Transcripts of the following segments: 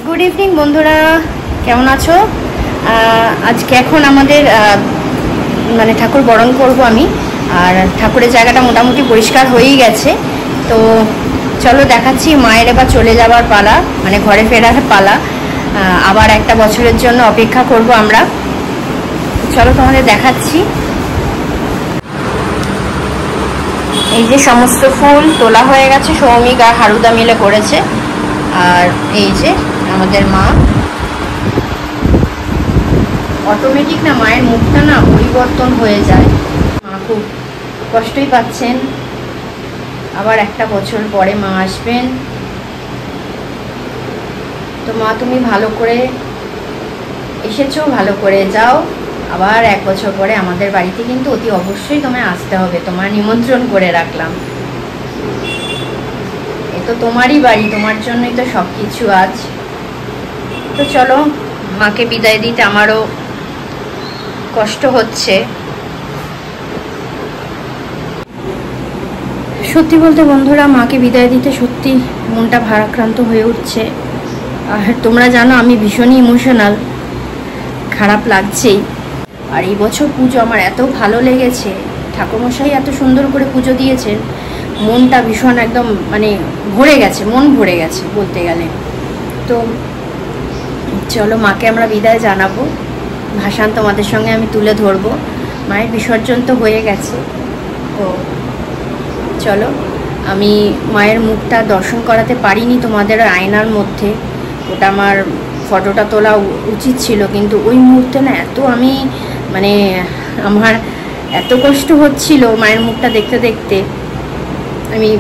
Good evening বন্ধুরা, কেমন আছো? আজকে এখন আমাদের মানে ঠাকুর বরণ করব আমি, আর ঠাকুরের জায়গাটা মোটামুটি পরিষ্কার হয়েই গেছে। তো চলো দেখাচ্ছি। মায়ের এবার চলে যাবার পালা, মানে ঘরে ফেরার পালা। আবার একটা বছরের জন্য অপেক্ষা করব আমরা। চলো তোমাদের দেখাচ্ছি। এই যে সমস্ত ফুল তোলা হয়ে গেছে, সৌমিক আর হারুদা মিলে করেছে। আর এই যে আমাদের মা, অটোমেটিক না মায়ের মুখটা না পরিবর্তন হয়ে যায়। মা খুব কষ্টই পাচ্ছেন। আবার একটা বছর পরে মা আসবেন। তো মা, তুমি ভালো করে এসেছো, ভালো করে যাও। আবার এক বছর পরে আমাদের বাড়িতে কিন্তু অতি অবশ্যই তোমায় আসতে হবে। তোমার নিমন্ত্রণ করে রাখলাম। এ তো তোমারই বাড়ি, তোমার জন্যই তো সব কিছু আজ। তো চলো, মাকে বিদায় দিতে আমারও কষ্ট হচ্ছে। সত্যি বলতে বন্ধুরা, মাকে বিদায় দিতে সত্যি মনটা ভারাক্রান্ত হয়ে উঠছে। আর তোমরা জানো আমি ভীষণই ইমোশনাল, খারাপ লাগছেই। আর এই বছর পুজো আমার এত ভালো লেগেছে, ঠাকুরমশাই এত সুন্দর করে পুজো দিয়েছেন, মনটা ভীষণ একদম মানে ভরে গেছে, মন ভরে গেছে বলতে গেলে। তো চলো, মাকে আমরা বিদায় জানাবো। ভাসান তোমাদের সঙ্গে আমি তুলে ধরবো। মায়ের বিসর্জন তো হয়ে গেছে। তো চলো, আমি মায়ের মুখটা দর্শন করাতে পারিনি তোমাদের আয়নার মধ্যে। ওটা আমার ফটোটা তোলা উচিত ছিল, কিন্তু ওই মুহূর্তে না এত আমি মানে আমার এত কষ্ট হচ্ছিল মায়ের মুখটা দেখতে দেখতে, আমি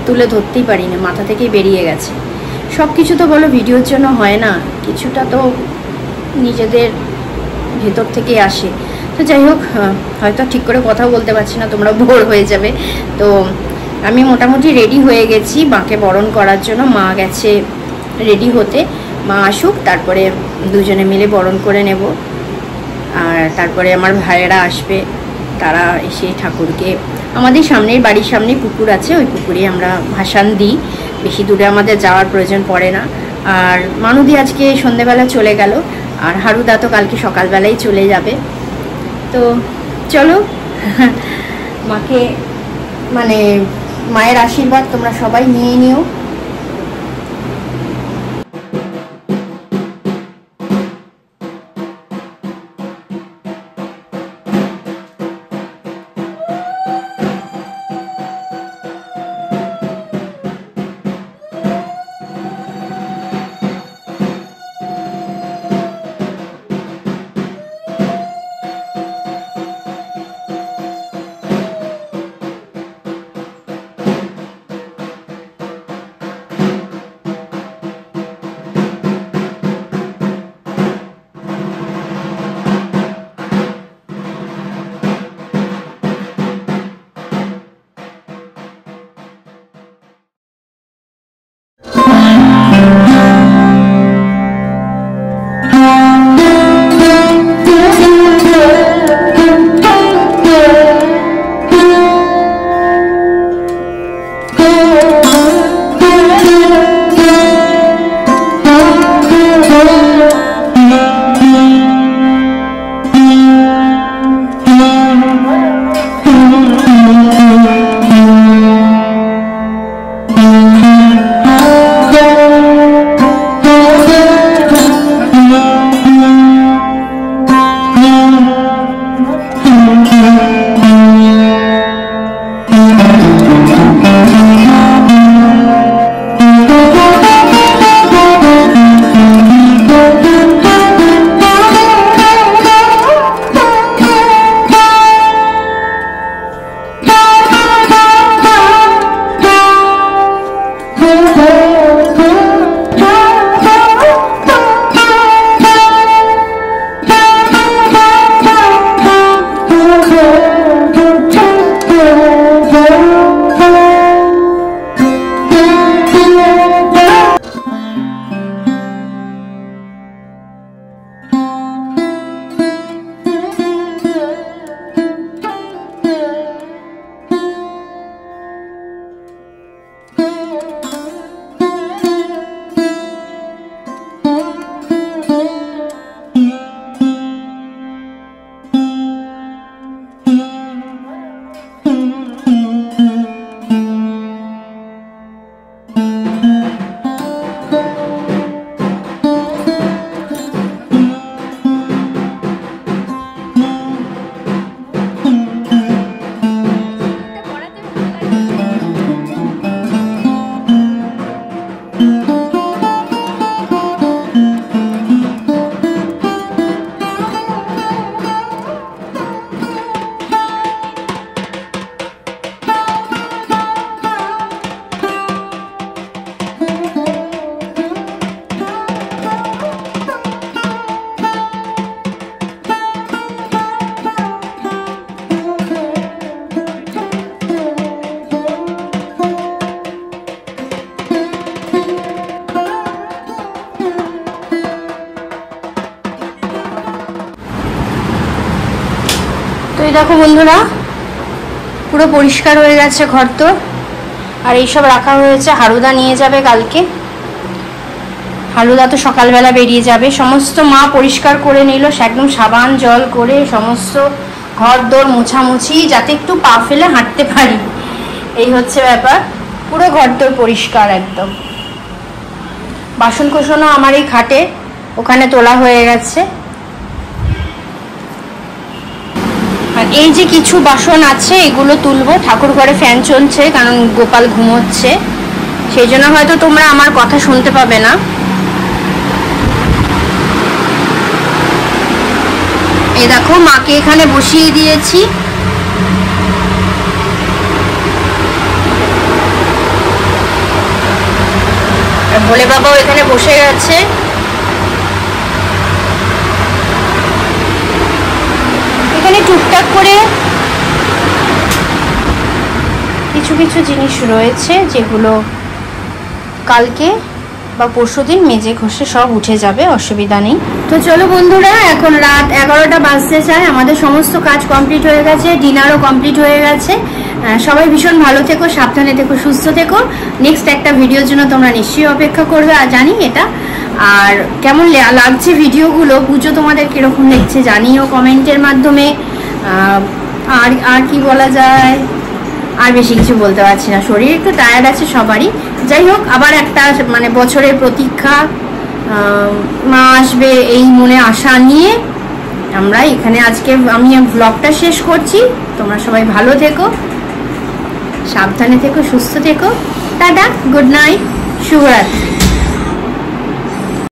তুলে ধরতেই পারিনি, মাথা থেকেই বেরিয়ে গেছে। সব কিছু তো বলো ভিডিওর জন্য হয় না, কিছুটা তো নিজেদের ভেতর থেকে আসে। তো যাই হোক, হয়তো ঠিক করে কথাও বলতে পারছি না, তোমরা বোর হয়ে যাবে। তো আমি মোটামুটি রেডি হয়ে গেছি মাকে বরণ করার জন্য। মা গেছে রেডি হতে, মা আসুক, তারপরে দুজনে মিলে বরণ করে নেব। আর তারপরে আমার ভাইয়েরা আসবে, তারা এসে ঠাকুরকে আমাদের সামনের বাড়ির সামনে পুকুর আছে, ওই পুকুরে আমরা ভাসান দিই। বেশি দূরে আমাদের যাওয়ার প্রয়োজন পড়ে না। আর মানুদি আজকে সন্ধেবেলা চলে গেল, আর হারুদা তো কালকে সকালবেলাই চলে যাবে। তো চলো, মাকে মানে মায়ের আশীর্বাদ তোমরা সবাই নিয়ে নিও। ওই দেখো বন্ধুরা, পুরো পরিষ্কার হয়ে গেছে ঘর তো। আর এইসব রাখা হয়েছে, হারুদা নিয়ে যাবে কালকে। হারুদা তো সকালবেলা বেরিয়ে যাবে। সমস্ত মা পরিষ্কার করে নিল, একদম সাবান জল করে সমস্ত ঘর দোর মোছামুছি, যাতে একটু পা ফেলে হাঁটতে পারি, এই হচ্ছে ব্যাপার। পুরো ঘর দোর পরিষ্কার একদম। বাসন কোসনও আমার এই খাটে ওখানে তোলা হয়ে গেছে। আর এই যে কিছু বাসন আছে এগুলো তুলবো। ঠাকুর ঘরে ফ্যান চলছে, কারণ গোপাল ঘুমোচ্ছে, সেই জন্য হয়তো তোমরা আমার কথা শুনতে পাবে না। এই দেখো মাকে এখানে বসিয়ে দিয়েছি। আর ভোলে বাবাও এখানে বসে গেছে। এখানে টুকটাক করে কিছু কিছু জিনিস রয়েছে যেগুলো কালকে বা পরশুদিন মেজে ঘষে সব উঠে যাবে, অসুবিধা নেই। তো চলো বন্ধুরা, এখন রাত 11টা বাজতে চায়। আমাদের সমস্ত কাজ কমপ্লিট হয়ে গেছে, ডিনারও কমপ্লিট হয়ে গেছে। সবাই ভীষণ ভালো থেকো, সাবধানে থেকো, সুস্থ থেকো। নেক্সট একটা ভিডিওর জন্য তোমরা নিশ্চয়ই অপেক্ষা করবে, আর জানি এটা। আর কেমন লাগছে ভিডিওগুলো, পুজো তোমাদের কিরকম লাগছে জানিও কমেন্টের মাধ্যমে। আর আর কি বলা যায়, আর বেশি কিছু বলতে পারছি না, শরীর একটু টায়ার্ড আছে সবারই। যাই হোক, আবার একটা মানে বছরের প্রতীক্ষা, মা আসবে এই মনে আশা নিয়ে আমরা এখানে আজকে আমি ব্লগটা শেষ করছি। তোমরা সবাই ভালো থেকো, সাবধানে থেকো, সুস্থ থেকো। টাটা, গুড নাইট, শুভরাত্রি।